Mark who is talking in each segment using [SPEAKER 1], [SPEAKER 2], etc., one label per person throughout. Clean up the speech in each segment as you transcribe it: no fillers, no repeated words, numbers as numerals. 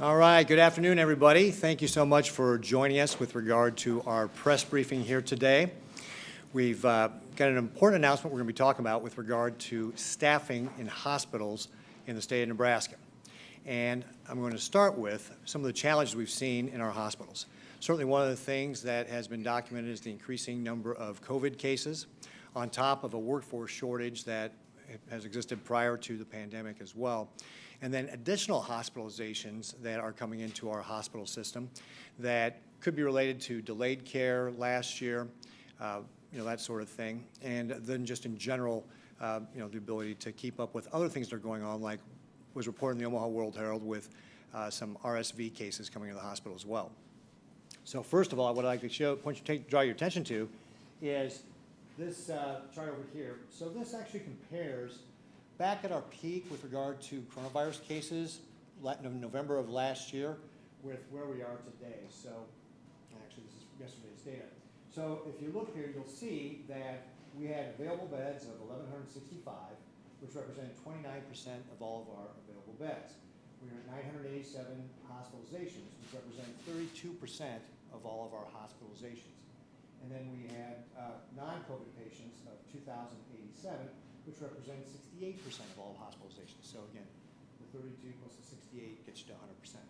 [SPEAKER 1] All right, good afternoon, everybody. Thank you so much for joining us with regard to our press briefing here today. We've got an important announcement we're going to be talking about with regard to staffing in hospitals in the state of Nebraska. And I'm going to start with some of the challenges we've seen in our hospitals. Certainly one of the things that has been documented is the increasing number of COVID cases on top of a workforce shortage that has existed prior to the pandemic as well. And then additional hospitalizations that are coming into our hospital system that could be related to delayed care last year, that sort of thing. And then just in general, the ability to keep up with other things that are going on, like was reported in the Omaha World Herald with some RSV cases coming into the hospital as well. So first of all, what I'd like to draw your attention to is this chart over here. So this actually compares back at our peak with regard to coronavirus cases, November of last year, with where we are today. So, actually, this is yesterday's data. So, if you look here, you'll see that we had available beds of 1,165, which represented 29% of all of our available beds. We were at 987 hospitalizations, which represent 32% of all of our hospitalizations. And then we had non-COVID patients of 2,087, which represents 68% of all hospitalizations. So again, the 32 plus the 68 gets you to 100%.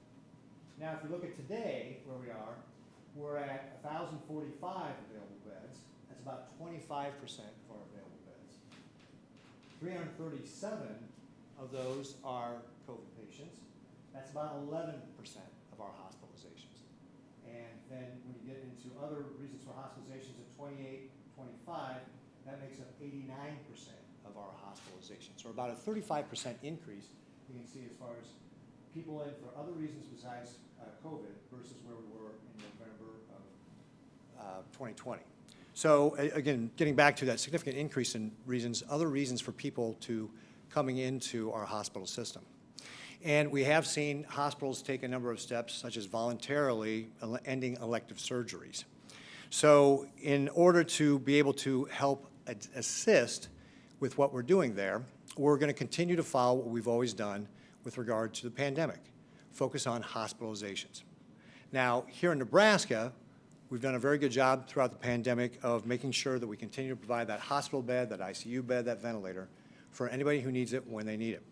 [SPEAKER 1] Now, if you look at today, where we are, we're at 1,045 available beds. That's about 25% of our available beds. 337 of those are COVID patients. That's about 11% of our hospitalizations. And then when you get into other reasons for hospitalizations of 28, 25, that makes up 89% of our hospitalizations, or about a 35% increase you can see as far as people in for other reasons besides COVID versus where we were in November of 2020. So again, getting back to that significant increase in other reasons for people to coming into our hospital system. And we have seen hospitals take a number of steps, such as voluntarily ending elective surgeries. So in order to be able to help assist with what we're doing there, we're going to continue to follow what we've always done with regard to the pandemic, focus on hospitalizations. Now, here in Nebraska, we've done a very good job throughout the pandemic of making sure that we continue to provide that hospital bed, that ICU bed, that ventilator for anybody who needs it when they need it.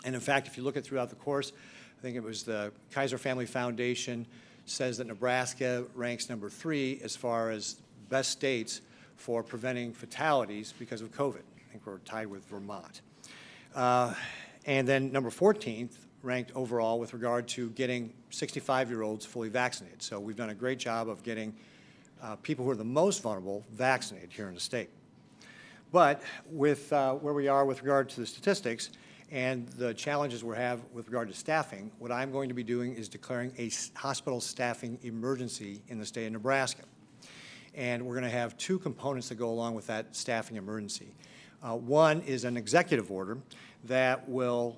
[SPEAKER 1] And in fact, if you look at throughout the course, I think it was the Kaiser Family Foundation says that Nebraska ranks number 3 as far as best states for preventing fatalities because of COVID. I think we're tied with Vermont. And then number 14th ranked overall with regard to getting 65-year-olds fully vaccinated. So we've done a great job of getting people who are the most vulnerable vaccinated here in the state. But with where we are with regard to the statistics and the challenges we have with regard to staffing, what I'm going to be doing is declaring a hospital staffing emergency in the state of Nebraska. And we're going to have 2 components that go along with that staffing emergency. One is an executive order that will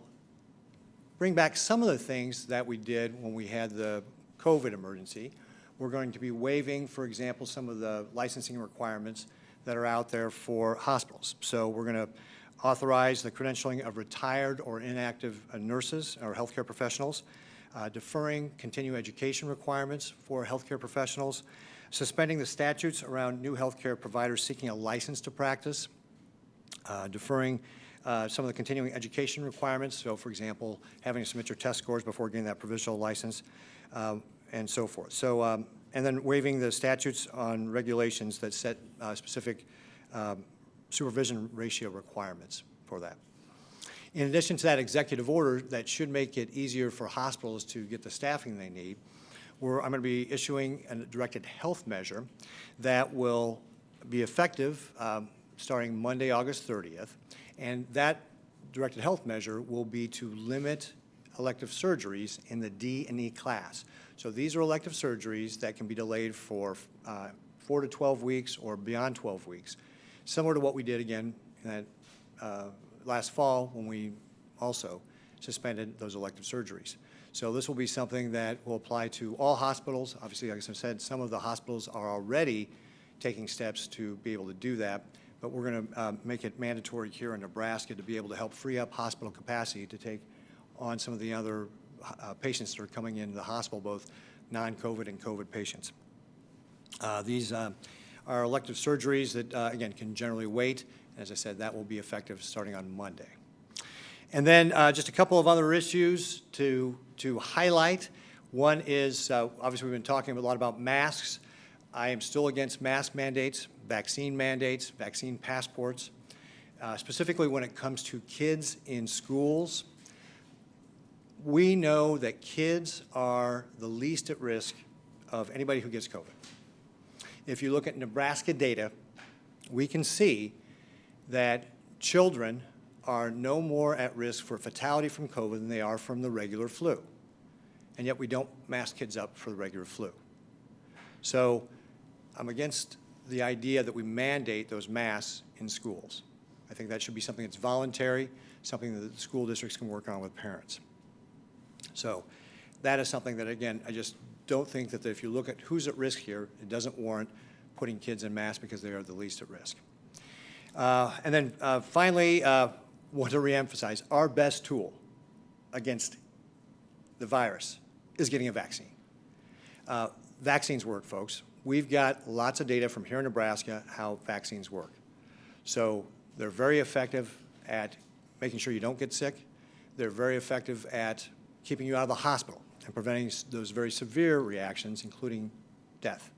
[SPEAKER 1] bring back some of the things that we did when we had the COVID emergency. We're going to be waiving, for example, some of the licensing requirements that are out there for hospitals. So we're going to authorize the credentialing of retired or inactive nurses or healthcare professionals, deferring continuing education requirements for healthcare professionals, suspending the statutes around new healthcare providers seeking a license to practice, deferring some of the continuing education requirements, so for example, having to submit your test scores before getting that provisional license, and so forth. So, and then waiving the statutes on regulations that set specific supervision ratio requirements for that. In addition to that executive order that should make it easier for hospitals to get the staffing they need, I'm going to be issuing a directed health measure that will be effective starting Monday, August 30th. And that directed health measure will be to limit elective surgeries in the D and E class. So these are elective surgeries that can be delayed for 4 to 12 weeks or beyond 12 weeks, similar to what we did again in that, last fall when we also suspended those elective surgeries. So this will be something that will apply to all hospitals. Obviously, like I said, some of the hospitals are already taking steps to be able to do that, but we're going to make it mandatory here in Nebraska to be able to help free up hospital capacity to take on some of the other patients that are coming into the hospital, both non-COVID and COVID patients. These are elective surgeries that, again, can generally wait. As I said, that will be effective starting on Monday. And then just a couple of other issues to highlight. One is, obviously we've been talking a lot about masks. I am still against mask mandates, vaccine passports, specifically when it comes to kids in schools. We know that kids are the least at risk of anybody who gets COVID. If you look at Nebraska data, we can see that children are no more at risk for fatality from COVID than they are from the regular flu. And yet we don't mask kids up for the regular flu. So I'm against the idea that we mandate those masks in schools. I think that should be something that's voluntary, something that the school districts can work on with parents. So that is something that, again, I just don't think that if you look at who's at risk here, it doesn't warrant putting kids in masks because they are the least at risk. And then finally, want to reemphasize, our best tool against the virus is getting a vaccine. Vaccines work, folks. We've got lots of data from here in Nebraska how vaccines work. So they're very effective at making sure you don't get sick. They're very effective at keeping you out of the hospital and preventing those very severe reactions, including death.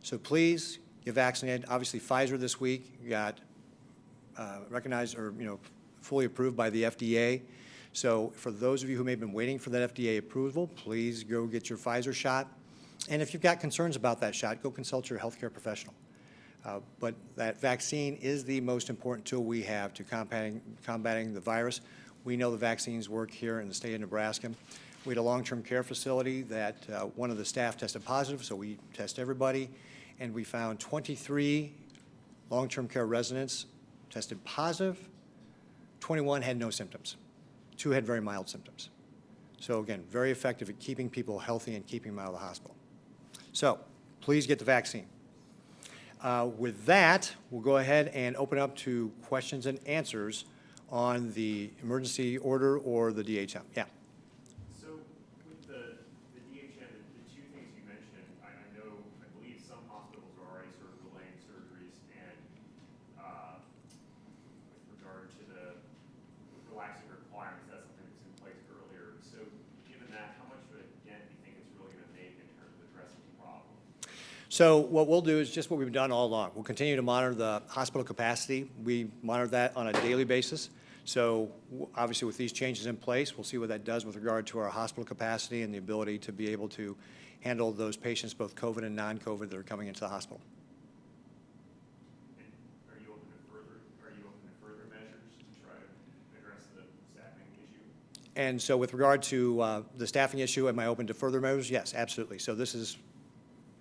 [SPEAKER 1] So please get vaccinated. Obviously, Pfizer this week got recognized or fully approved by the FDA. So for those of you who may have been waiting for that FDA approval, please go get your Pfizer shot. And if you've got concerns about that shot, go consult your healthcare professional. But that vaccine is the most important tool we have to combating the virus. We know the vaccines work here in the state of Nebraska. We had a long-term care facility that one of the staff tested positive, so we test everybody. And we found 23 long-term care residents tested positive. 21 had no symptoms. 2 had very mild symptoms. So again, very effective at keeping people healthy and keeping them out of the hospital. So please get the vaccine. With that, we'll go ahead and open up to questions and answers on the emergency order or the DHM. Yeah.
[SPEAKER 2] So with the DHM, the two things you mentioned, I believe some hospitals are already sort of delaying surgeries, and with regard to the relaxing requirements, that's something that's in place earlier. So given that, how much of a dent do you think it's really going to make in terms of addressing the problem?
[SPEAKER 1] So what we'll do is just what we've done all along. We'll continue to monitor the hospital capacity. We monitor that on a daily basis. So obviously with these changes in place, we'll see what that does with regard to our hospital capacity and the ability to be able to handle those patients, both COVID and non-COVID, that are coming into the hospital.
[SPEAKER 2] And are you open to further measures to try to address the staffing issue?
[SPEAKER 1] And so with regard to the staffing issue, am I open to further measures? Yes, absolutely. So this is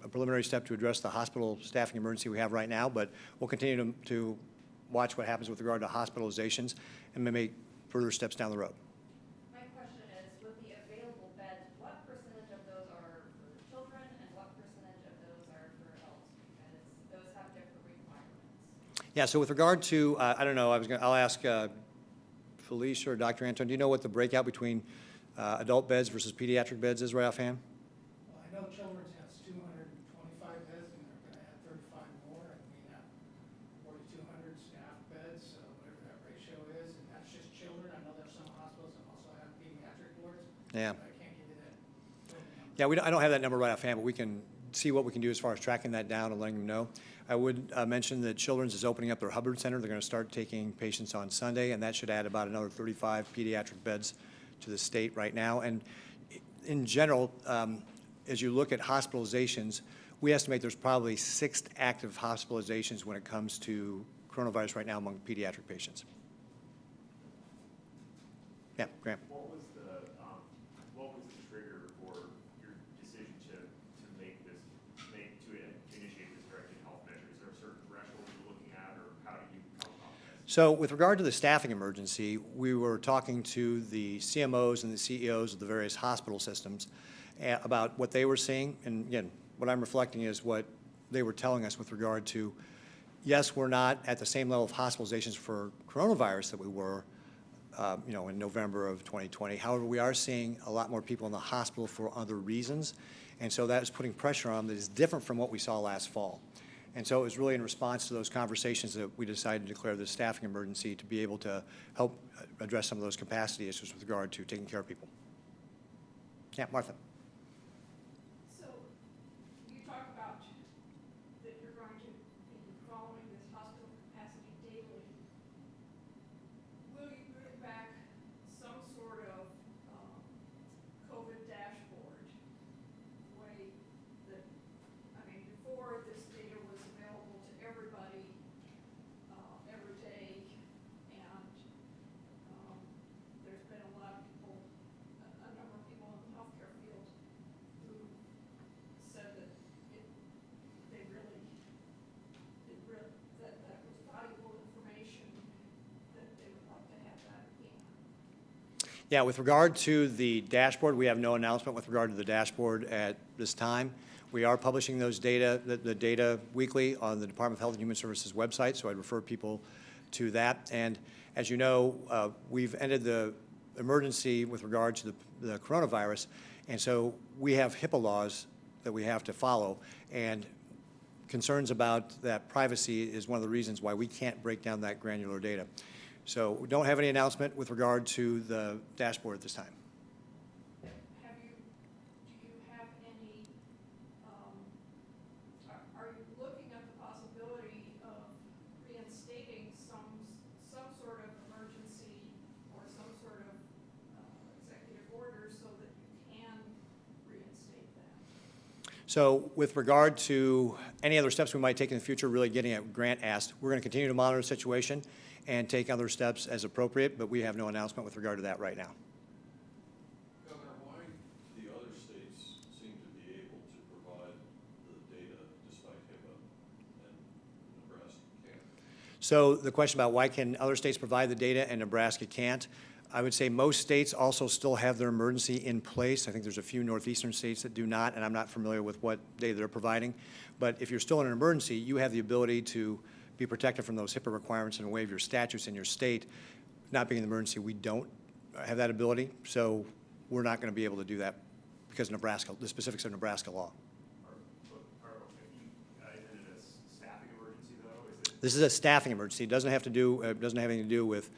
[SPEAKER 1] a preliminary step to address the hospital staffing emergency we have right now, but we'll continue to watch what happens with regard to hospitalizations and may make further steps down the road.
[SPEAKER 3] My question is, with the available beds, what percentage of those are for children and what percentage of those are for adults? Because those have different requirements.
[SPEAKER 1] Yeah, so with regard to, I don't know, I'll ask Felicia or Dr. Anton, do you know what the breakout between adult beds versus pediatric beds is right offhand?
[SPEAKER 4] Well, I know children's has 225 beds, and they're going to add 35 more, and we have 4,200 staff beds, so whatever that ratio is, and that's just children. I know there's some hospitals that also have pediatric wards.
[SPEAKER 1] Yeah.
[SPEAKER 4] But I can't give you that number.
[SPEAKER 1] Yeah, I don't have that number right offhand, but we can see what we can do as far as tracking that down and letting them know. I would mention that Children's is opening up their Hubbard Center. They're going to start taking patients on Sunday, and that should add about another 35 pediatric beds to the state right now. And in general, as you look at hospitalizations, we estimate there's probably 6 active hospitalizations when it comes to coronavirus right now among pediatric patients. Yeah, Graham.
[SPEAKER 2] What was the trigger for your decision to initiate this directed health measure? Is there a certain threshold you're looking at, or how did you come about this?
[SPEAKER 1] So with regard to the staffing emergency, we were talking to the CMOs and the CEOs of the various hospital systems about what they were seeing. And again, what I'm reflecting is what they were telling us with regard to, yes, we're not at the same level of hospitalizations for coronavirus that we were in November of 2020. However, we are seeing a lot more people in the hospital for other reasons, and so that is putting pressure on them that is different from what we saw last fall. And so it was really in response to those conversations that we decided to declare this staffing emergency to be able to help address some of those capacity issues with regard to taking care of people. Yeah, Martha.
[SPEAKER 5] So you talk about that you're going to be following this hospital capacity daily. Will you bring back some sort of COVID dashboard? Way that, I mean, before this data was available to everybody every day, and there's been a lot of people, a number of people in the healthcare field who said that they really, that was valuable information, that they would like to have that again.
[SPEAKER 1] Yeah, with regard to the dashboard, we have no announcement with regard to the dashboard at this time. We are publishing those data, the data weekly on the Department of Health and Human Services website, so I'd refer people to that. And as you know, we've ended the emergency with regard to the coronavirus, and so we have HIPAA laws that we have to follow, and concerns about that privacy is one of the reasons why we can't break down that granular data. So we don't have any announcement with regard to the dashboard at this time.
[SPEAKER 5] Do you have any, are you looking at the possibility of reinstating some sort of emergency or some sort of executive order so that you can reinstate that?
[SPEAKER 1] So with regard to any other steps we might take in the future, really getting at Grant asked, we're going to continue to monitor the situation and take other steps as appropriate, but we have no announcement with regard to that right now.
[SPEAKER 6] Governor, why the other states seem to be able to provide the data despite HIPAA and Nebraska can't?
[SPEAKER 1] So the question about why can other states provide the data and Nebraska can't, I would say most states also still have their emergency in place. I think there's a few northeastern states that do not, and I'm not familiar with what data they're providing. But if you're still in an emergency, you have the ability to be protected from those HIPAA requirements and waive your statutes in your state. Not being an emergency, we don't have that ability, so we're not going to be able to do that because of Nebraska, the specifics of Nebraska law.
[SPEAKER 2] Is it a staffing emergency though? Is it?
[SPEAKER 1] This is a staffing emergency. It doesn't have anything to do with,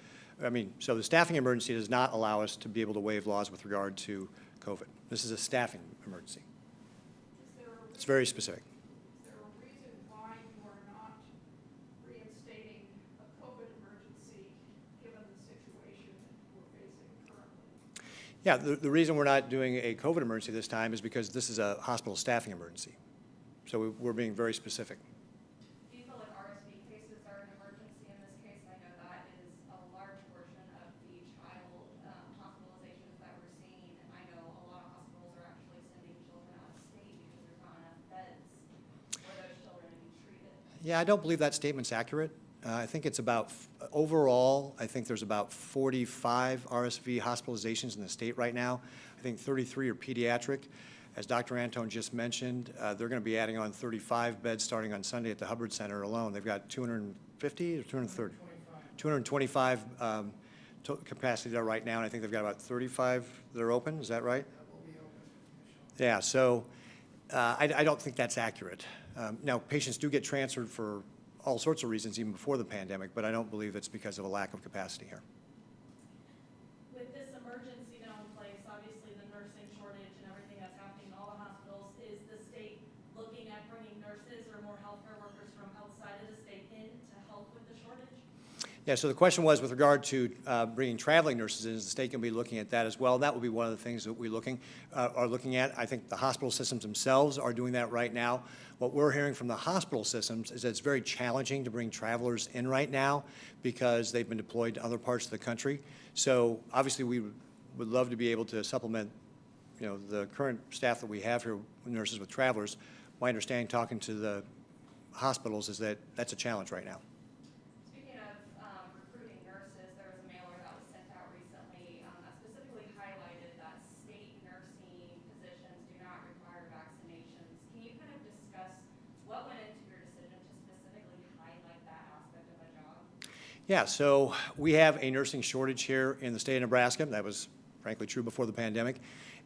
[SPEAKER 1] so the staffing emergency does not allow us to be able to waive laws with regard to COVID. This is a staffing emergency. It's very specific.
[SPEAKER 5] Is there a reason why you are not reinstating a COVID emergency given the situation that we're facing currently?
[SPEAKER 1] Yeah, the reason we're not doing a COVID emergency this time is because this is a hospital staffing emergency. So we're being very specific.
[SPEAKER 3] Do you feel like RSV cases are an emergency in this case? I know that is a large portion of the child hospitalizations that we're seeing. And I know a lot of hospitals are actually sending children out of state because there's not enough beds for those children to be treated.
[SPEAKER 1] Yeah, I don't believe that statement's accurate. I think it's about, overall, I think there's about 45 RSV hospitalizations in the state right now. I think 33 are pediatric. As Dr. Antone just mentioned, they're going to be adding on 35 beds starting on Sunday at the Hubbard Center alone. They've got 250 or 230? 225 capacity there right now, and I think they've got about 35 that are open. Is that right?
[SPEAKER 4] That will be open initially.
[SPEAKER 1] Yeah, so I don't think that's accurate. Now, patients do get transferred for all sorts of reasons even before the pandemic, but I don't believe it's because of a lack of capacity here.
[SPEAKER 7] With this emergency now in place, obviously the nursing shortage and everything that's happening in all the hospitals, is the state looking at bringing nurses or more healthcare workers from outside of the state in to help with the shortage?
[SPEAKER 1] Yeah, so the question was with regard to bringing traveling nurses in, is the state going to be looking at that as well? That will be one of the things that we are looking at. I think the hospital systems themselves are doing that right now. What we're hearing from the hospital systems is that it's very challenging to bring travelers in right now because they've been deployed to other parts of the country. So obviously we would love to be able to supplement, the current staff that we have here, nurses with travelers. My understanding talking to the hospitals is that that's a challenge right now.
[SPEAKER 3] Speaking of recruiting nurses, there was a mailer that was sent out recently that specifically highlighted that state nursing positions do not require vaccinations. Can you kind of discuss what went into your decision to specifically highlight that aspect of a job?
[SPEAKER 1] Yeah, so we have a nursing shortage here in the state of Nebraska. That was frankly true before the pandemic.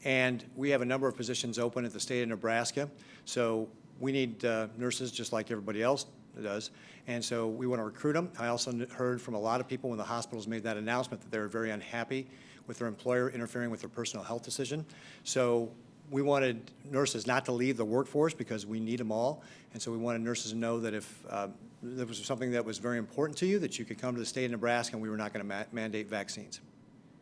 [SPEAKER 1] And we have a number of positions open at the state of Nebraska. So we need nurses just like everybody else does. And so we want to recruit them. I also heard from a lot of people when the hospitals made that announcement that they were very unhappy with their employer interfering with their personal health decision. So we wanted nurses not to leave the workforce because we need them all. And so we wanted nurses to know that if there was something that was very important to you, that you could come to the state of Nebraska and we were not going to mandate vaccines.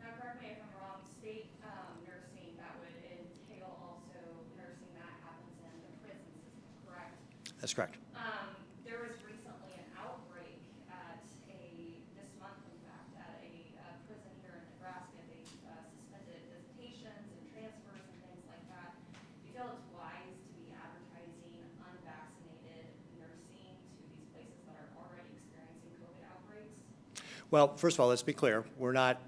[SPEAKER 3] Now, correct me if I'm wrong, state nursing, that would entail also nursing that happens in the prison system, correct?
[SPEAKER 1] That's correct.
[SPEAKER 3] There was recently an outbreak this month, in fact, at a prison here in Nebraska. They suspended visitations and transfers and things like that. Do you feel it's wise to be advertising unvaccinated nursing to these places that are already experiencing COVID outbreaks?
[SPEAKER 1] Well, first of all, let's be clear. We're not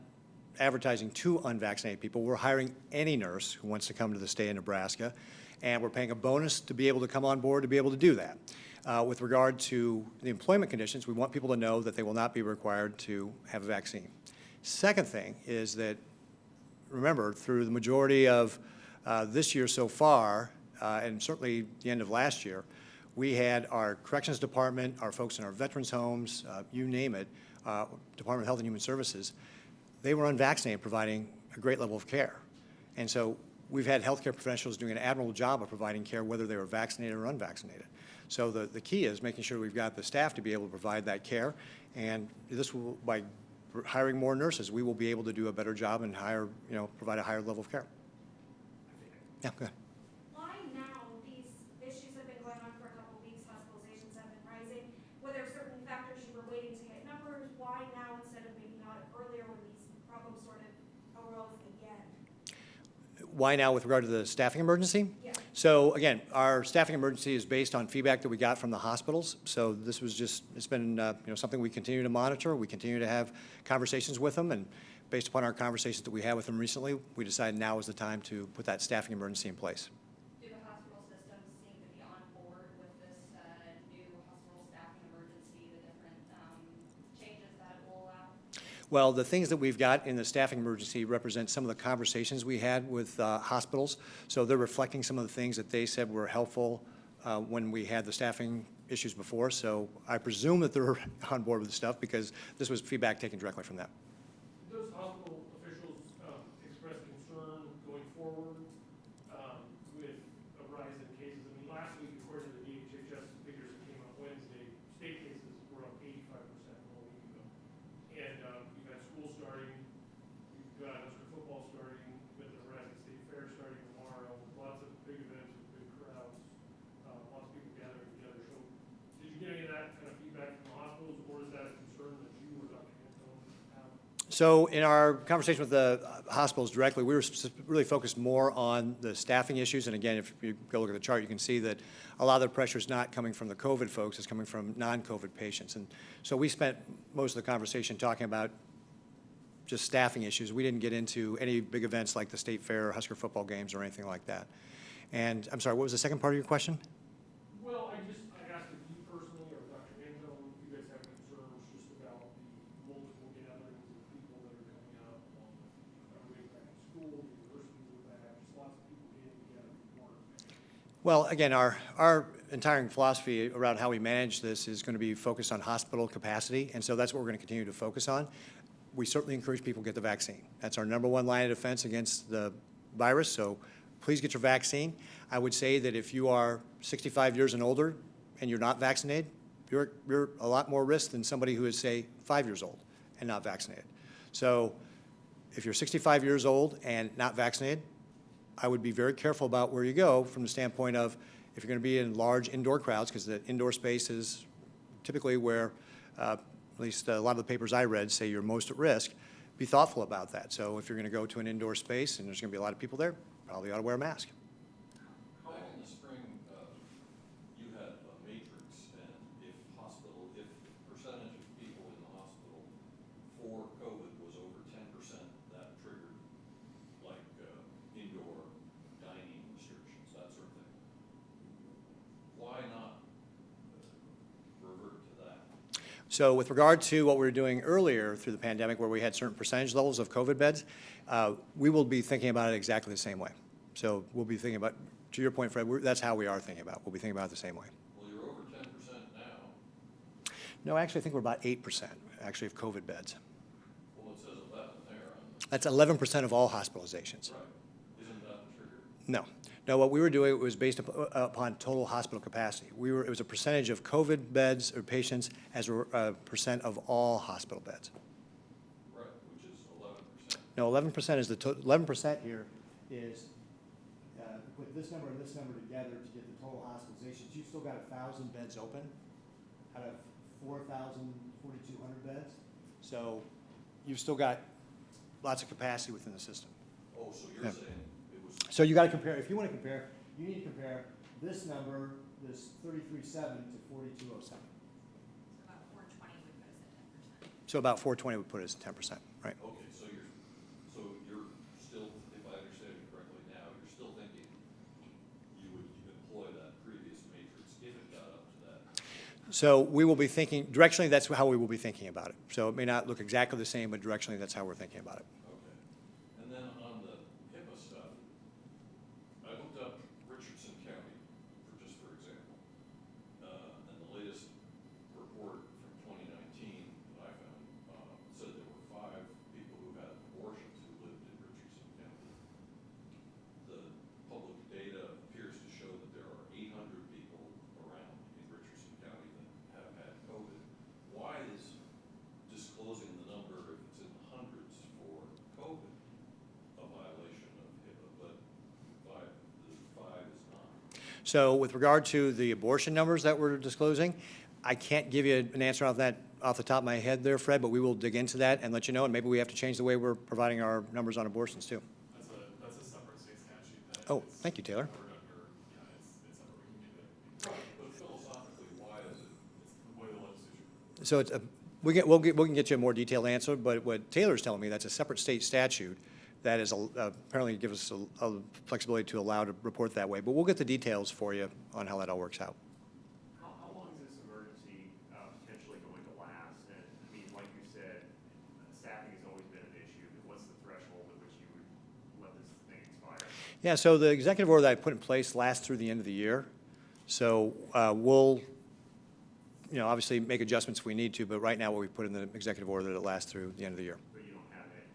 [SPEAKER 1] advertising to unvaccinated people. We're hiring any nurse who wants to come to the state of Nebraska, and we're paying a bonus to be able to come on board to be able to do that. With regard to the employment conditions, we want people to know that they will not be required to have a vaccine. Second thing is that, remember, through the majority of this year so far, and certainly the end of last year, we had our corrections department, our folks in our veterans homes, you name it, Department of Health and Human Services, they were unvaccinated, providing a great level of care. And so we've had healthcare professionals doing an admirable job of providing care whether they were vaccinated or unvaccinated. So the key is making sure we've got the staff to be able to provide that care, and this will, by hiring more nurses, we will be able to do a better job and provide a higher level of care. Yeah, go ahead.
[SPEAKER 8] Why now? These issues have been going on for a couple of weeks, hospitalizations have been rising. Were there certain factors you were waiting to hit numbers? Why now instead of maybe not earlier when these problems sort of arose again?
[SPEAKER 1] Why now with regard to the staffing emergency?
[SPEAKER 8] Yeah.
[SPEAKER 1] So again, our staffing emergency is based on feedback that we got from the hospitals. So this was just, it's been something we continue to monitor. We continue to have conversations with them, and based upon our conversations that we had with them recently, we decided now is the time to put that staffing emergency in place.
[SPEAKER 3] Do the hospital systems seem to be on board with this new hospital staffing emergency, the different changes that it will allow?
[SPEAKER 1] Well, the things that we've got in the staffing emergency represent some of the conversations we had with hospitals. So they're reflecting some of the things that they said were helpful when we had the staffing issues before. So I presume that they're on board with the stuff because this was feedback taken directly from them.
[SPEAKER 9] Did those hospital officials express concern going forward with a rise in cases? I mean, last week, according to the DHHS figures that came out Wednesday, state cases were up 85% from a week ago. And you've got school starting, you've got Husker football starting, you've got the Nebraska State Fair starting tomorrow, lots of big events with big crowds, lots of people gathering together. So did you get any of that kind of feedback from the hospitals, or is that a concern that you or Dr. Antone have?
[SPEAKER 1] So in our conversation with the hospitals directly, we were really focused more on the staffing issues. And again, if you go look at the chart, you can see that a lot of the pressure is not coming from the COVID folks, it's coming from non-COVID patients. And so we spent most of the conversation talking about just staffing issues. We didn't get into any big events like the State Fair or Husker football games or anything like that. And I'm sorry, what was the second part of your question?
[SPEAKER 9] Well, I asked if you personally or Dr. Antone, if you guys have concerns just about the multiple gatherings of people that are coming out along with everybody back in school, the universities are back, just lots of people getting together for work.
[SPEAKER 1] Well, again, our entire philosophy around how we manage this is going to be focused on hospital capacity, and so that's what we're going to continue to focus on. We certainly encourage people to get the vaccine. That's our number one line of defense against the virus, so please get your vaccine. I would say that if you are 65 years and older and you're not vaccinated, you're a lot more risk than somebody who is, say, 5 years old and not vaccinated. So if you're 65 years old and not vaccinated, I would be very careful about where you go from the standpoint of if you're going to be in large indoor crowds, because the indoor space is typically where, at least a lot of the papers I read say you're most at risk, be thoughtful about that. So if you're going to go to an indoor space and there's going to be a lot of people there, probably ought to wear a mask.
[SPEAKER 6] Back in the spring, you had a matrix, and if percentage of people in the hospital for COVID was over 10%, that triggered like indoor dining restrictions, that sort of thing. Why not revert to that?
[SPEAKER 1] So with regard to what we were doing earlier through the pandemic, where we had certain percentage levels of COVID beds, we will be thinking about it exactly the same way. So we'll be thinking about, to your point, Fred, that's how we are thinking about it. We'll be thinking about it the same way.
[SPEAKER 6] Well, you're over 10% now.
[SPEAKER 1] No, actually, I think we're about 8%, actually, of COVID beds.
[SPEAKER 6] Well, it says 11 there on,
[SPEAKER 1] That's 11% of all hospitalizations.
[SPEAKER 6] right. Isn't that the trigger?
[SPEAKER 1] No. No, what we were doing was based upon total hospital capacity. It was a percentage of COVID beds or patients as a percent of all hospital beds.
[SPEAKER 6] Right, which is 11%.
[SPEAKER 1] No, 11% is 11% here is, put this number and this number together to get the total hospitalizations. You've still got 1,000 beds open out of 4,200 beds. So you've still got lots of capacity within the system.
[SPEAKER 6] Oh, so you're
[SPEAKER 1] Yeah.
[SPEAKER 6] saying it was,
[SPEAKER 1] So you got to compare, if you want to compare, you need to compare this number, this 33.7 to 42.07.
[SPEAKER 3] So about 420 would put us at 10%.
[SPEAKER 1] So about 420 would put us at 10%, right?
[SPEAKER 6] okay, so you're still, if I understand you correctly now, you're still thinking you would employ that previous matrix if it got up to that.
[SPEAKER 1] So we will be thinking, directionally, that's how we will be thinking about it. So it may not look exactly the same, but directionally, that's how we're thinking about it.
[SPEAKER 6] Okay. And then on the HIPAA stuff, I looked up Richardson County, for example, and the latest report from 2019 that I found said there were 5 people who had abortions who lived in Richardson County. The public data appears to show that there are 800 people around in Richardson County that have had COVID. Why is disclosing the number if it's in the hundreds for COVID a violation of HIPAA, but the 5 is not?
[SPEAKER 1] So with regard to the abortion numbers that we're disclosing, I can't give you an answer off the top of my head there, Fred, but we will dig into that and let you know, and maybe we have to change the way we're providing our numbers on abortions too.
[SPEAKER 10] That's a separate state statute that
[SPEAKER 1] Oh,
[SPEAKER 10] is
[SPEAKER 1] thank you, Taylor.
[SPEAKER 10] covered under, yeah, it's separate, we can do that.
[SPEAKER 6] Right, but philosophically, why is it?
[SPEAKER 10] It's the way the legislature.
[SPEAKER 1] So it's we can get you a more detailed answer, but what Taylor's telling me, that's a separate state statute that is apparently gives us a flexibility to allow to report that way. But we'll get the details for you on how that all works out.
[SPEAKER 2] How long is this emergency potentially going to last? And I mean, like you said, staffing has always been an issue, but what's the threshold at which you would let this thing expire?
[SPEAKER 1] Yeah, so the executive order that I put in place lasts through the end of the year. So we'll, obviously make adjustments if we need to, but right now what we put in the executive order that it lasts through the end of the year.
[SPEAKER 2] But you don't have any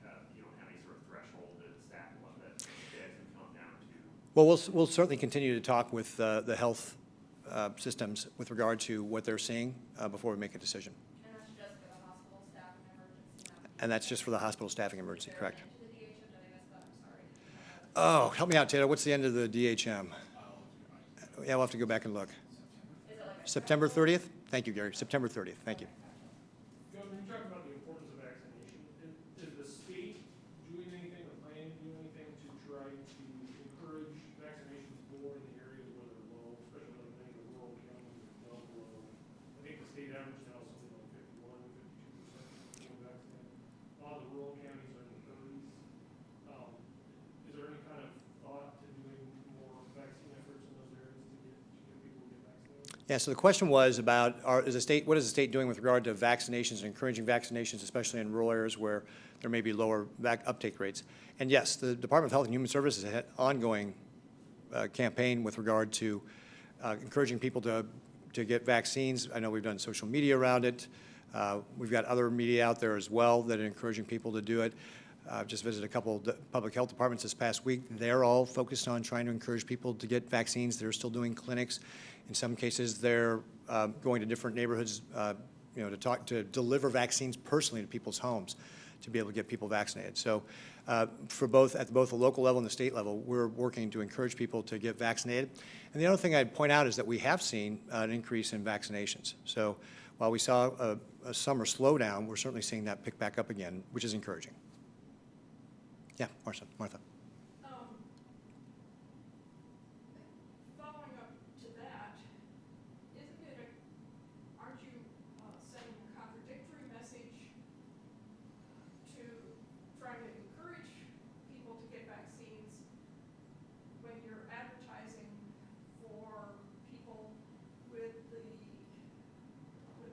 [SPEAKER 2] sort of threshold that staffing level that beds would come down to?
[SPEAKER 1] Well, we'll certainly continue to talk with the health systems with regard to what they're seeing before we make a decision.
[SPEAKER 3] And that's just for the hospital staff and emergency, not.
[SPEAKER 1] And that's just for the hospital staffing emergency, correct?
[SPEAKER 3] Is there an end to the DHM? Did I miss that? I'm sorry.
[SPEAKER 1] Oh, help me out, Taylor. What's the end of the DHM? Yeah, we'll have to go back and look.
[SPEAKER 3] Is it like a
[SPEAKER 1] September 30th? Thank you, Gary. September 30th. Thank you.
[SPEAKER 9] Governor, you talked about the importance of vaccination. Is the state doing anything or planning to do anything to try to encourage vaccinations more in the areas where they're low, especially like many of the rural counties are well below? I think the state average now is something like 51, 52% being vaccinated. A lot of the rural counties are in the 30s. Is there any kind of thought to doing more vaccine efforts in those areas to get people to get vaccinated?
[SPEAKER 1] Yeah, so the question was about what is the state doing with regard to vaccinations and encouraging vaccinations, especially in rural areas where there may be lower uptake rates. And yes, the Department of Health and Human Services has had ongoing campaign with regard to encouraging people to get vaccines. I know we've done social media around it. We've got other media out there as well that are encouraging people to do it. I've just visited a couple of public health departments this past week. They're all focused on trying to encourage people to get vaccines. They're still doing clinics. In some cases, they're going to different neighborhoods, to deliver vaccines personally to people's homes to be able to get people vaccinated. So for at both the local level and the state level, we're working to encourage people to get vaccinated. And the other thing I'd point out is that we have seen an increase in vaccinations. So while we saw a summer slowdown, we're certainly seeing that pick back up again, which is encouraging. Yeah, Martha.
[SPEAKER 5] Following up to that, aren't you sending a contradictory message to try to encourage people to get vaccines when you're advertising for people with the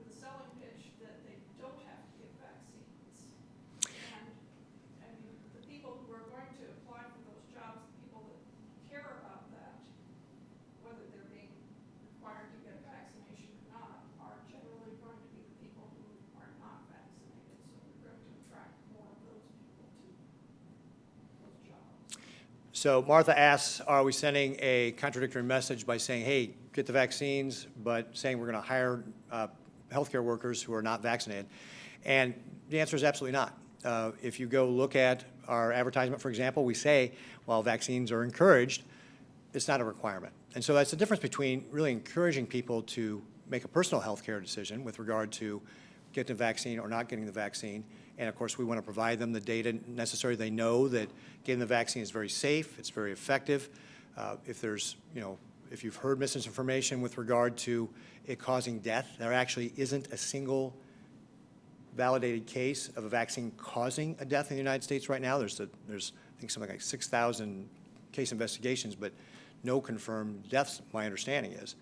[SPEAKER 5] selling pitch that
[SPEAKER 1] So Martha asks, are we sending a contradictory message by saying, hey, get the vaccines, but saying we're going to hire healthcare workers who are not vaccinated? And the answer is absolutely not. If you go look at our advertisement, for example, we say, while vaccines are encouraged, it's not a requirement. And so that's the difference between really encouraging people to make a personal health care decision with regard to getting the vaccine or not getting the vaccine. And of course, we want to provide them the data necessary. They know that getting the vaccine is very safe, it's very effective. If there's, if you've heard misinformation with regard to it causing death, there actually isn't a single validated case of a vaccine causing a death in the United States right now. There's I think something like 6,000 case investigations, but no confirmed deaths, my understanding is.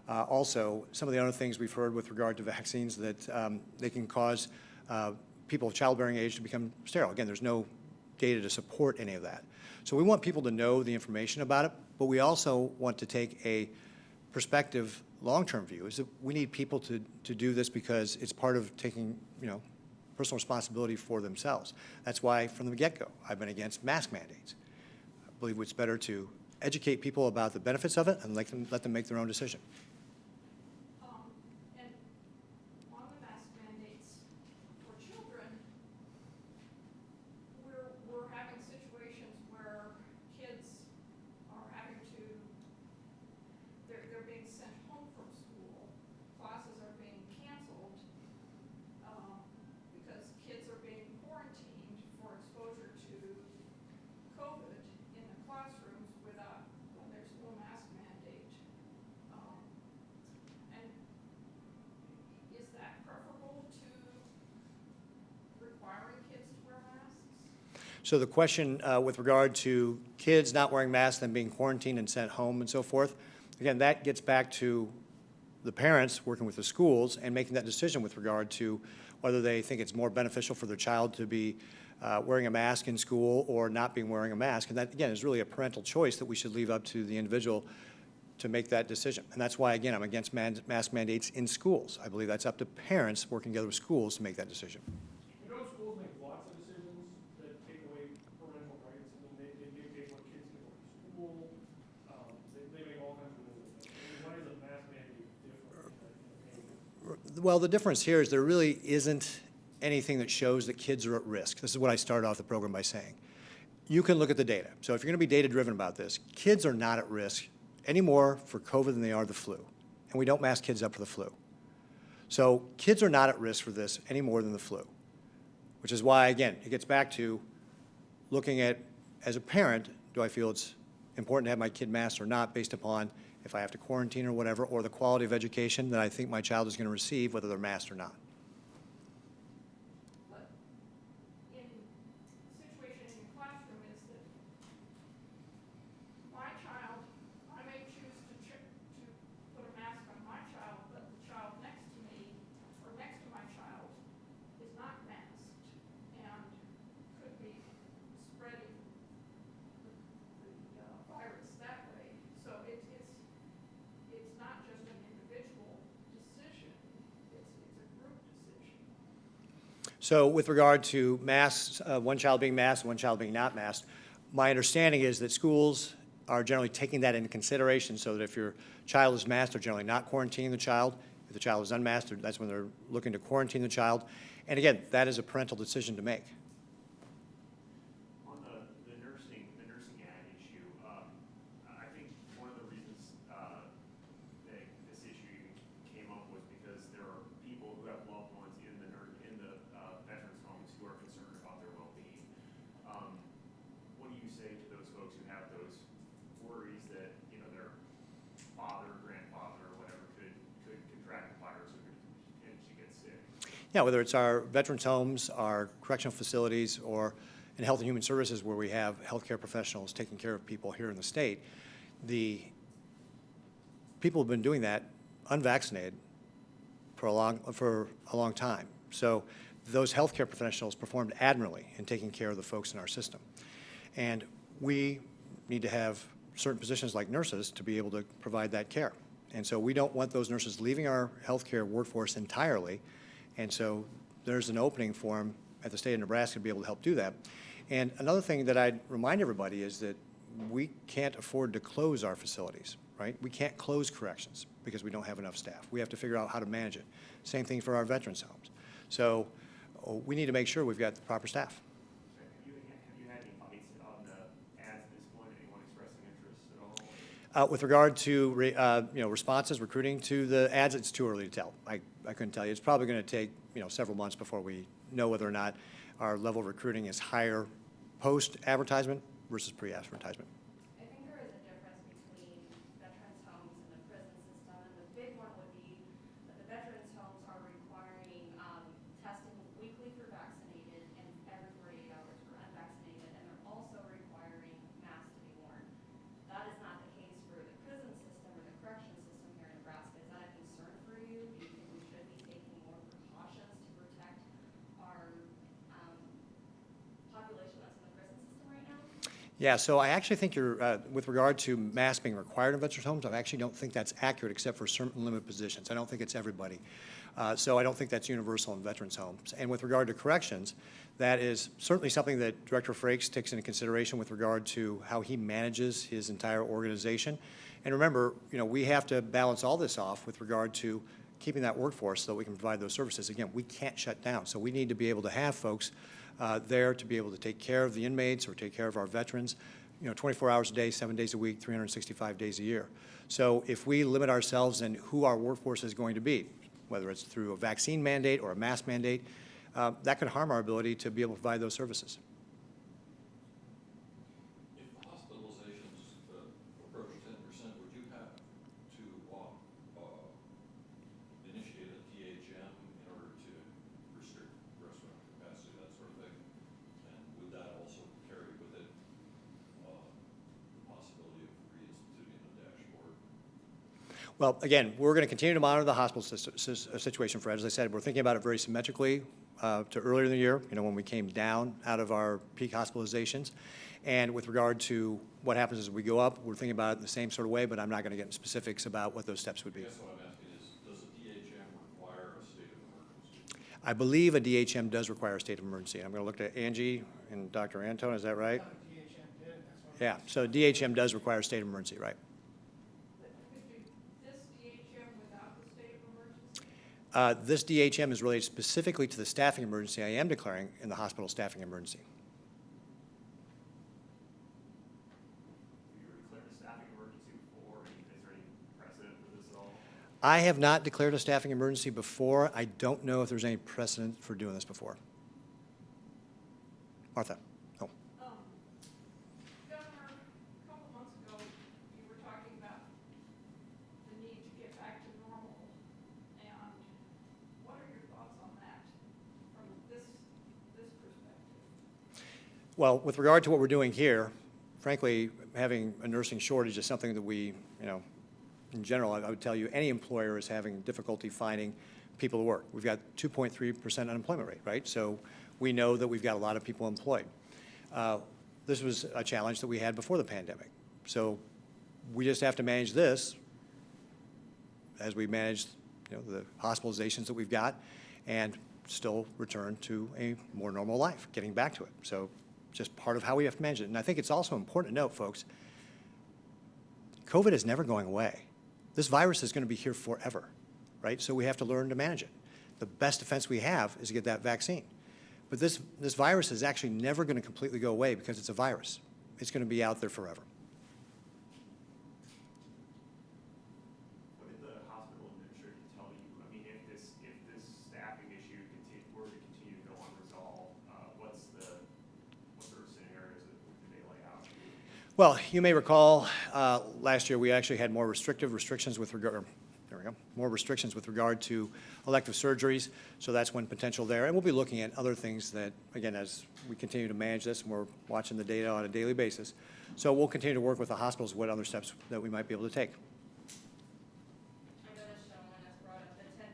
[SPEAKER 1] Also, some of the other things we've heard with regard to vaccines that they can cause people of childbearing age to become sterile. Again, there's no data to support any of that. So we want people to know the information about it, but we also want to take a perspective, long-term view, is that we need people to do this because it's part of taking, personal responsibility for themselves. That's why, from the get-go, I've been against mask mandates. I believe it's better to educate people about the benefits of it and let them make their own decision.
[SPEAKER 5] And on the mask mandates for children, we're having situations where kids are having to, they're being sent home from school, classes are being canceled, because kids are being quarantined for exposure to COVID in the classrooms without, when there's no mask mandate. And is that preferable to requiring kids to wear masks?
[SPEAKER 1] So the question with regard to kids not wearing masks and being quarantined and sent home and so forth, again, that gets back to the parents working with the schools and making that decision with regard to whether they think it's more beneficial for their child to be wearing a mask in school or not being wearing a mask. And that, again, is really a parental choice that we should leave up to the individual to make that decision. And that's why, again, I'm against mask mandates in schools. I believe that's up to parents working together with schools to make that decision.
[SPEAKER 9] Schools make lots of decisions that take away parental rights. I mean, they dictate what kids can go to school. They make all kinds of rules. Why is a mask mandate different?
[SPEAKER 1] Well, the difference here is there really isn't anything that shows that kids are at risk. This is what I started off the program by saying. You can look at the data. So if you're going to be data-driven about this, kids are not at risk any more for COVID than they are the flu. And we don't mask kids up for the flu. So kids are not at risk for this any more than the flu, which is why, again, it gets back to looking at, as a parent, do I feel it's important to have my kid masked or not based upon if I have to quarantine or whatever, or the quality of education that I think my child is going to receive, whether they're masked or not.
[SPEAKER 5] But in the situation in your classroom is that my child, I may choose to put a mask on my child, but the child next to me or next to my child is not masked and could be spreading the virus that way. So it's not just an individual decision, it's a group decision.
[SPEAKER 1] So with regard to masks, one child being masked, one child being not masked, my understanding is that schools are generally taking that into consideration so that if your child is masked, they're generally not quarantining the child. If the child is unmasked, that's when they're looking to quarantine the child. And again, that is a parental decision to make.
[SPEAKER 2] On the nursing ad issue, I think one of the reasons that this issue came up was because there are people who have loved ones in the veterans' homes who are concerned about their well-being. What do you say to those folks who have those worries that their father, grandfather, or whatever could contract the virus or could potentially get sick?
[SPEAKER 1] Yeah, whether it's our veterans' homes, our correctional facilities, or in Health and Human Services where we have healthcare professionals taking care of people here in the state, the people have been doing that unvaccinated for a long time. So those healthcare professionals performed admirably in taking care of the folks in our system. And we need to have certain positions like nurses to be able to provide that care. And so we don't want those nurses leaving our healthcare workforce entirely. And so there's an opening for them at the state of Nebraska to be able to help do that. And another thing that I'd remind everybody is that we can't afford to close our facilities, right? We can't close corrections because we don't have enough staff. We have to figure out how to manage it. Same thing for our veterans homes. So we need to make sure we've got the proper staff.
[SPEAKER 2] Have you had any bites on the ads at this point? Anyone expressing interest at all?
[SPEAKER 1] With regard to responses, recruiting to the ads, it's too early to tell. I couldn't tell you. It's probably going to take several months before we know whether or not our level of recruiting is higher post-advertisement versus pre-advertisement.
[SPEAKER 3] I think there is a difference between veterans homes and the prison system, and the big one would be that the veterans homes are requiring testing weekly for vaccinated and every 48 hours for unvaccinated, and they're also requiring masks to be worn. That is not the case for the prison system or the correction system here in Nebraska. Is that a concern for you? Do you think we should be taking more precautions to protect our population that's in the prison system right now?
[SPEAKER 1] Yeah, so I actually think you're, with regard to masks being required in veterans homes, I actually don't think that's accurate except for certain limited positions. I don't think it's everybody. So I don't think that's universal in veterans homes. And with regard to corrections, that is certainly something that Director Frakes takes into consideration with regard to how he manages his entire organization. And remember, we have to balance all this off with regard to keeping that workforce so that we can provide those services. Again, we can't shut down, so we need to be able to have folks there to be able to take care of the inmates or take care of our veterans, 24 hours a day, 7 days a week, 365 days a year. So if we limit ourselves in who our workforce is going to be, whether it's through a vaccine mandate or a mask mandate, that could harm our ability to be able to provide those services.
[SPEAKER 6] If the hospitalizations approach 10%, would you have to initiate a DHM in order to restrict restaurant capacity, that sort of thing? And would that also carry with it the possibility of reinstituting a dashboard?
[SPEAKER 1] Well, again, we're going to continue to monitor the hospital situation, Fred. As I said, we're thinking about it very symmetrically to earlier in the year, when we came down out of our peak hospitalizations. And with regard to what happens as we go up, we're thinking about it in the same sort of way, but I'm not going to get into specifics about what those steps would be.
[SPEAKER 6] I guess what I'm asking is, does a DHM require a state of emergency?
[SPEAKER 1] I believe a DHM does require a state of emergency. I'm going to look at Angie and Dr. Antone, is that right?
[SPEAKER 4] DHM did, that's what.
[SPEAKER 1] Yeah, so DHM does require a state of emergency, right?
[SPEAKER 5] But could you, this DHM without the state of emergency?
[SPEAKER 1] This DHM is related specifically to the staffing emergency I am declaring in the hospital staffing emergency.
[SPEAKER 2] Have you declared a staffing emergency before? Is there any precedent for this at all?
[SPEAKER 1] I have not declared a staffing emergency before. I don't know if there's any precedent for doing this before. Martha? Oh.
[SPEAKER 5] Governor, a couple months ago, you were talking about the need to get back to normal. And what are your thoughts on that from this perspective?
[SPEAKER 1] Well, with regard to what we're doing here, frankly, having a nursing shortage is something that we, in general, I would tell you, any employer is having difficulty finding people to work. We've got 2.3% unemployment rate, right? So we know that we've got a lot of people employed. This was a challenge that we had before the pandemic. So we just have to manage this as we manage, the hospitalizations that we've got and still return to a more normal life, getting back to it. So just part of how we have to manage it. And I think it's also important to note, folks, COVID is never going away. This virus is going to be here forever, right? So we have to learn to manage it. The best defense we have is to get that vaccine. But this virus is actually never going to completely go away because it's a virus. It's going to be out there forever.
[SPEAKER 2] What did the hospital administrator tell you? I mean, if this staffing issue were to continue to go unresolved, what sort of scenarios did they lay out?
[SPEAKER 1] Well, you may recall last year we actually had more restrictions with regard to elective surgeries, so that's one potential there. And we'll be looking at other things that, again, as we continue to manage this, and we're watching the data on a daily basis. So we'll continue to work with the hospitals what other steps that we might be able to take.
[SPEAKER 3] I noticed Showman has brought up the 10%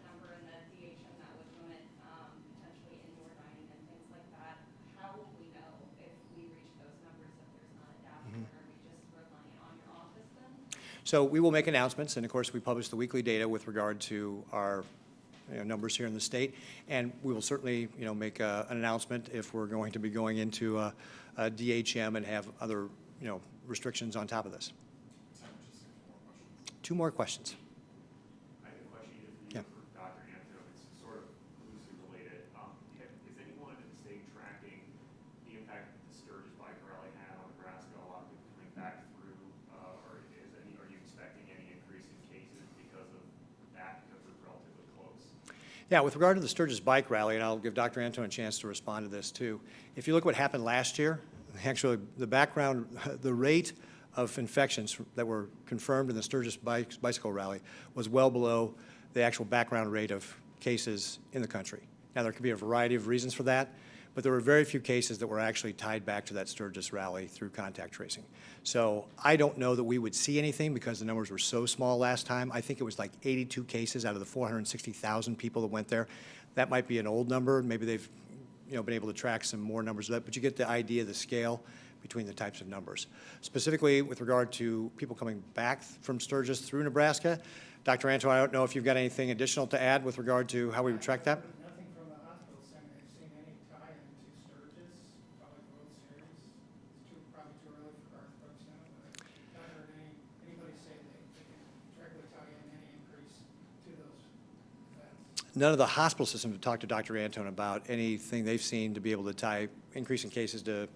[SPEAKER 3] number in the DHM that would limit potentially indoor dining and things like that. How will we know if we reach those numbers if there's not a dashboard? Are we just relying on your office then?
[SPEAKER 1] So we will make announcements, and of course, we publish the weekly data with regard to our numbers here in the state, and we will certainly make an announcement if we're going to be going into a DHM and have other restrictions on top of this.
[SPEAKER 10] Time for just a couple more questions.
[SPEAKER 1] 2 more questions.
[SPEAKER 2] I have a question either for you
[SPEAKER 1] Yeah.
[SPEAKER 2] or for Dr. Anto. It's sort of loosely related. Is anyone staying tracking the impact that the Sturgis bike rally had on Nebraska? A lot of people coming back through, or are you expecting any increase in cases because of that, because we're relatively close?
[SPEAKER 1] Yeah, with regard to the Sturgis bike rally, and I'll give Dr. Anton a chance to respond to this too. If you look what happened last year, actually the rate of infections that were confirmed in the Sturgis bicycle rally was well below the actual background rate of cases in the country. Now, there could be a variety of reasons for that, but there were very few cases that were actually tied back to that Sturgis rally through contact tracing. So I don't know that we would see anything because the numbers were so small last time. I think it was like 82 cases out of the 460,000 people that went there. That might be an old number. Maybe they've been able to track some more numbers of that, but you get the idea of the scale between the types of numbers. Specifically with regard to people coming back from Sturgis through Nebraska, Dr. Anto, I don't know if you've got anything additional to add with regard to how we would track that?
[SPEAKER 4] Nothing from the hospital saying they've seen any tie into Sturgis, probably World Series. It's probably too early for Garth Brooks now, but I've not heard anybody say they can directly tie in any increase to those events.
[SPEAKER 1] None of the hospital systems have talked to Dr. Anton about anything they've seen to be able to tie increasing cases to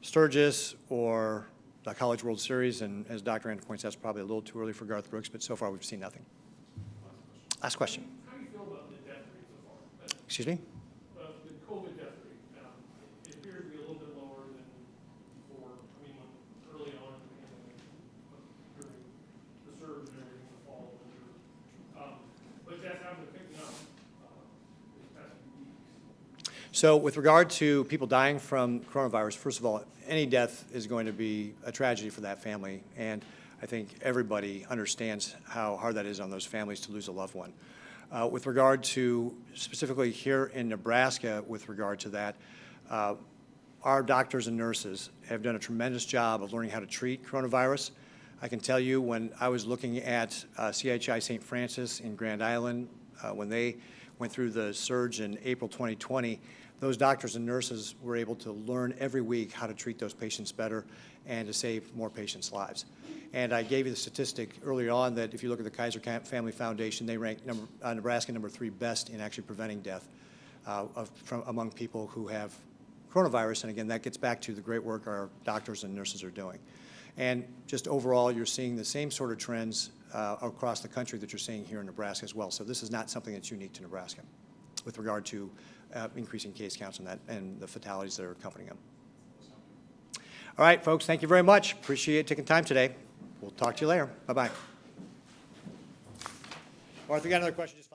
[SPEAKER 1] Sturgis or the College World Series, and as Dr. Anton points out, it's probably a little too early for Garth Brooks, but so far we've seen nothing. Last question.
[SPEAKER 9] How do you feel about the death rate so far?
[SPEAKER 1] Excuse me?
[SPEAKER 9] The COVID death rate, it appears to be a little bit lower than before. I mean, when early on in the pandemic, during the surge and everything in the fall, winter. But that's happened to pick up these past few weeks.
[SPEAKER 1] So with regard to people dying from coronavirus, first of all, any death is going to be a tragedy for that family, and I think everybody understands how hard that is on those families to lose a loved one. With regard to specifically here in Nebraska, with regard to that, our doctors and nurses have done a tremendous job of learning how to treat coronavirus. I can tell you when I was looking at CHI St. Francis in Grand Island, when they went through the surge in April 2020, those doctors and nurses were able to learn every week how to treat those patients better and to save more patients' lives. And I gave you the statistic earlier on that if you look at the Kaiser Family Foundation, they ranked Nebraska number 3 best in actually preventing death among people who have coronavirus. And again, that gets back to the great work our doctors and nurses are doing. And just overall, you're seeing the same sort of trends across the country that you're seeing here in Nebraska as well. So this is not something that's unique to Nebraska with regard to increasing case counts and the fatalities that are accompanying them. All right, folks, thank you very much. Appreciate taking time today. We'll talk to you later. Bye-bye. Or if you got another question, just